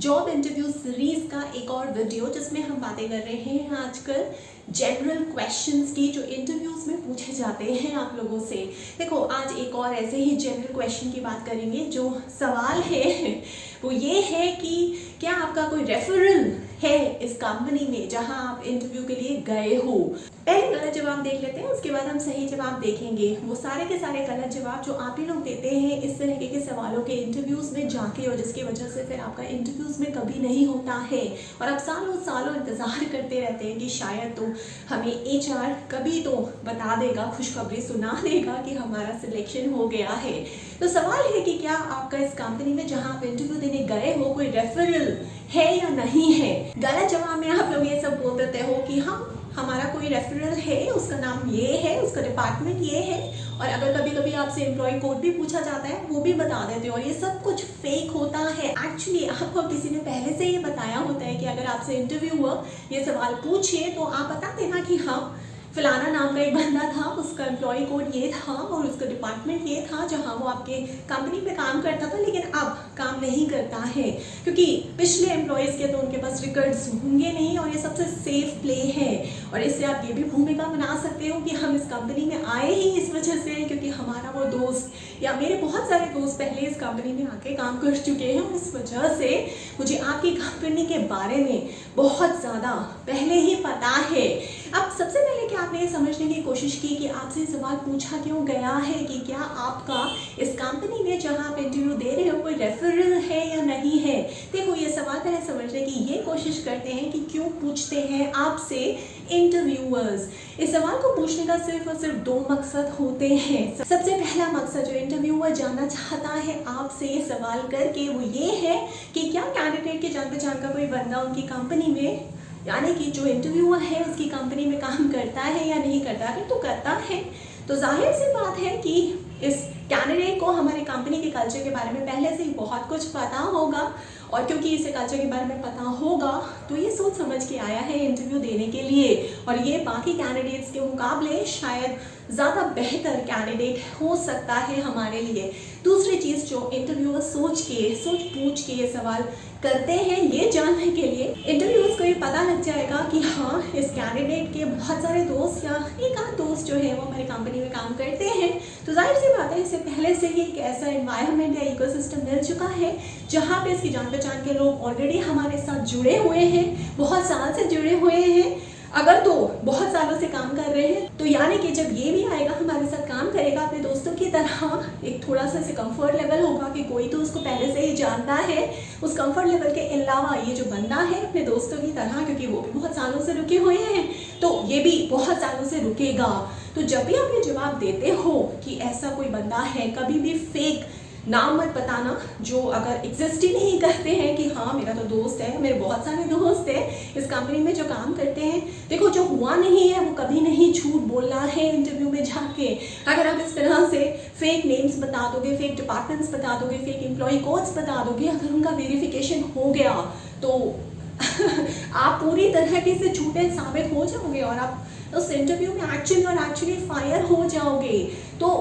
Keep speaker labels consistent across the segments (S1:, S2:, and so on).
S1: Job interview series का एक और वीडियो जिसमें हम बातें कर रहे हैं आजकल जनरल क्वेश्चंस की जो इंटरव्यूज में पूछे जाते हैं आप लोगों से। देखो आज एक और ऐसे ही जनरल क्वेश्चन की बात करेंगे। जो सवाल है वो ये है कि क्या आपका कोई रेफरल है इस कंपनी में जहां आप इंटरव्यू के लिए गए हो। पहले गलत जवाब देख लेते हैं, उसके बाद हम सही जवाब देखेंगे। वो सारे के सारे गलत जवाब जो आप ही लोग देते हैं इस तरीके के सवालों के इंटरव्यूज में जाके, और जिसकी वजह से फिर आपका इंटरव्यूज में कभी नहीं होता है और आप सालों सालों इंतजार करते रहते हैं कि शायद तो हमें HR कभी तो बता देगा, खुशखबरी सुना देगा कि हमारा सिलेक्शन हो गया है। तो सवाल है कि क्या आपका इस कंपनी में जहां आप इंटरव्यू देने गए हो कोई रेफरल है या नहीं है। गलत जवाब में आप लोग ये सब बोल देते हो कि हाँ हमारा कोई रेफरल है, उसका नाम ये है, उसका डिपार्टमेंट ये है, और अगर कभी कभी आपसे एम्प्लॉय कोड भी पूछा जाता है वो भी बता देते हो, और ये सब कुछ फेक होता है। एक्चुअली आपको किसी ने पहले से ये बताया होता है कि अगर आपसे इंटरव्यूअर ये सवाल पूछे तो आप बता देना कि हाँ फलाना नाम का एक बंदा था, उसका एम्प्लॉय कोड ये था और उसका डिपार्टमेंट ये था जहां वो आपके कंपनी पे काम करता था, लेकिन अब काम नहीं करता है क्योंकि पिछले एम्प्लॉयज़ के तो उनके पास रिकॉर्ड्स होंगे नहीं, और ये सबसे सेफ प्ले है। और इससे आप ये भी भूमिका बना सकते हो कि हम इस कंपनी में आए ही इस वजह से क्योंकि हमारा वो दोस्त या मेरे बहुत सारे दोस्त पहले इस कंपनी में आके काम कर चुके हैं, और इस वजह से मुझे आपकी कंपनी के बारे में बहुत ज़्यादा पहले ही पता है। अब सबसे पहले क्या आपने ये समझने की कोशिश की कि आपसे सवाल पूछा क्यों गया है कि क्या आपका इस कंपनी में जहां आप इंटरव्यू दे रहे हो कोई रेफरल है या नहीं है। देखो ये सवाल पहले समझने की ये कोशिश करते हैं कि क्यों पूछते हैं आपसे इंटरव्यूअर्स। इस सवाल को पूछने का सिर्फ और सिर्फ दो मकसद होते हैं। सबसे पहला मकसद जो इंटरव्यूअर जानना चाहता है आपसे ये सवाल करके वो ये है कि क्या कैंडिडेट के जान पहचान का कोई बंदा उनकी कंपनी में, यानी कि जो इंटरव्यूअर है उसकी कंपनी में काम करता है या नहीं करता। अगर तो करता है तो जाहिर सी बात है कि इस कैंडिडेट को हमारे कंपनी के कल्चर के बारे में पहले से ही बहुत कुछ पता होगा, और क्योंकि इसे कल्चर के बारे में पता होगा तो ये सोच समझ के आया है इंटरव्यू देने के लिए, और ये बाकी कैंडिडेट्स के मुकाबले शायद ज़्यादा बेहतर कैंडिडेट हो सकता है हमारे लिए। दूसरी चीज़ जो इंटरव्यूअर सोच पूछ के ये सवाल करते हैं ये जानने के लिए इंटरव्यूअर्स को ये पता लग जाएगा कि हाँ इस कैंडिडेट के बहुत सारे दोस्त या एक आध दोस्त जो है वो हमारी कंपनी में काम करते हैं, तो जाहिर सी बात है इससे पहले से ही एक ऐसा एनवायरनमेंट या इकोसिस्टम मिल चुका है जहाँ पे इसकी जान पहचान के लोग ऑलरेडी हमारे साथ जुड़े हुए हैं, बहुत साल से जुड़े हुए हैं। अगर तो बहुत सालों से काम कर रहे हैं तो यानी कि जब ये भी आएगा हमारे साथ काम करेगा अपने दोस्तों की तरह, एक थोड़ा सा से कंफर्ट लेवल होगा कि कोई तो उसको पहले से ही जानता है। उस कंफर्ट लेवल के अलावा ये जो बंदा है अपने दोस्तों की तरह, क्योंकि वो भी बहुत सालों से रुके हुए हैं तो ये भी बहुत सालों से रुकेगा। तो जब भी आप ये जवाब देते हो कि ऐसा कोई बंदा है, कभी भी फेक नाम मत बताना जो अगर एग्जिस्ट ही नहीं करते हैं कि हाँ मेरा तो दोस्त है, मेरे बहुत सारे दोस्त हैं इस कंपनी में जो काम करते हैं। देखो जो हुआ नहीं है वो कभी नहीं झूठ बोलना है इंटरव्यू में जाके। अगर आप इस तरह से फेक नेम्स बता दोगे, फेक डिपार्टमेंट्स बता दोगे, फेक एम्प्लॉय कोड्स बता दोगे, अगर उनका वेरिफिकेशन हो गया तो आप पूरी तरीके से झूठे साबित हो जाओगे और आप उस इंटरव्यू में एक्चुअली फायर हो जाओगे। तो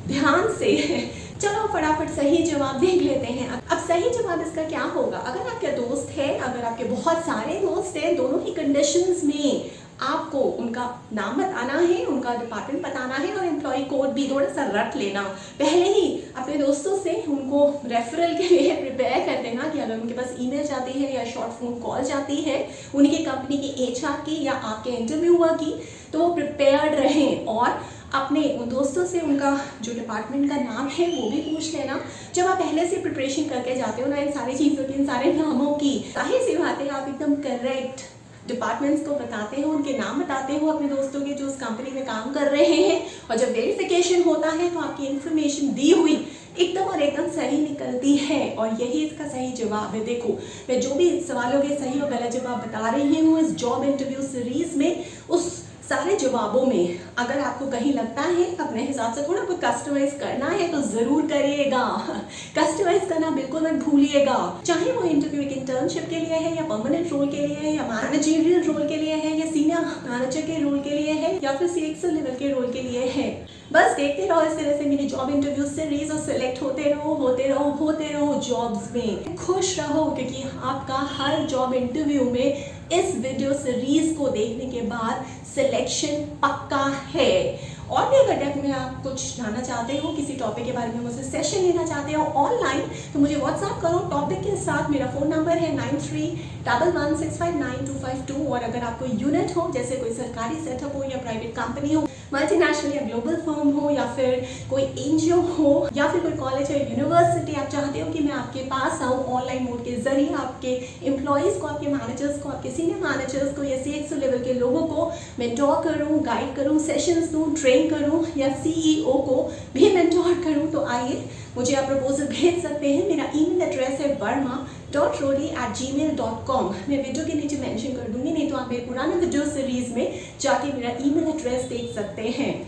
S1: ध्यान से चलो फटाफट सही जवाब देख लेते हैं। अब सही जवाब इसका क्या होगा। अगर आपके दोस्त है, अगर आपके बहुत सारे दोस्त हैं, दोनों ही कंडीशंस में आपको उनका नाम बताना है, उनका डिपार्टमेंट बताना है और एम्प्लॉय कोड भी थोड़ा सा रट लेना। पहले ही अपने दोस्तों से उनको रेफरल के लिए प्रिपेयर कर देना कि अगर उनके पास ईमेल जाती है या शॉर्ट फोन कॉल जाती है उनकी कंपनी की HR की या आपके इंटरव्यूअर की, तो वो प्रिपेयर्ड रहें। और अपने उन दोस्तों से उनका जो डिपार्टमेंट का नाम है वो भी पूछ लेना। जब आप पहले से प्रिपरेशन करके जाते हो ना इन सारी चीज़ों की, इन सारे नामों की, जाहिर सी बात है आप एकदम करेक्ट डिपार्टमेंट्स को बताते हो, उनके नाम बताते हो अपने दोस्तों के जो उस कंपनी में काम कर रहे हैं, और जब वेरिफिकेशन होता है तो आपकी इन्फॉर्मेशन दी हुई एकदम सही निकलती है, और यही इसका सही जवाब है। देखो मैं जो भी सवालों के सही और गलत जवाब बता रही हूँ इस जॉब इंटरव्यू सीरीज में, उस सारे जवाबों में अगर आपको कहीं लगता है अपने हिसाब से थोड़ा कुछ कस्टमाइज करना है तो ज़रूर करिएगा। कस्टमाइज करना बिल्कुल मत भूलिएगा, चाहे वो इंटरव्यू एक इंटर्नशिप के लिए है या परमानेंट रोल के लिए है या मैनेजरियल रोल के लिए है या सीनियर मैनेजर के रोल के लिए है या फिर CXO लेवल के रोल के लिए है। बस देखते रहो इस तरह से मेरी जॉब इंटरव्यू सीरीज और सिलेक्ट होते रहो जॉब्स में। खुश रहो क्योंकि आपका हर जॉब इंटरव्यू में इस वीडियो सीरीज को देखने के बाद सिलेक्शन पक्का है। और भी अगर डेप्थ में आप कुछ जानना चाहते हो, किसी टॉपिक के बारे में मुझसे सेशन लेना चाहते हो ऑनलाइन, तो मुझे व्हाट्सएप करो टॉपिक के साथ। मेरा फ़ोन नंबर है 9311659252। और अगर आपको यूनिट हो, जैसे कोई सरकारी सेटअप हो या प्राइवेट कंपनी हो, मल्टीनेशनल या ग्लोबल फर्म हो या फिर कोई NGO हो या फिर कोई कॉलेज या यूनिवर्सिटी, आप चाहते हो कि मैं आपके पास आऊँ ऑनलाइन मोड के जरिए, आपके एम्प्लॉयज़ को, आपके मैनेजर्स को, आपके सीनियर मैनेजर्स को या CXO लेवल के लोगों को मेंटोर करूँ, गाइड करूँ, सेशंस दूँ, ट्रेन करूँ या CEO को भी मेंटोर करूँ, तो आइए मुझे आप प्रपोजल भेज सकते हैं। मेरा ईमेल एड्रेस है verma.roli@gmail.com। मैं वीडियो के नीचे मेंशन कर दूंगी, नहीं तो आप मेरे पुराने वीडियो सीरीज में जाके मेरा ईमेल एड्रेस देख सकते हैं।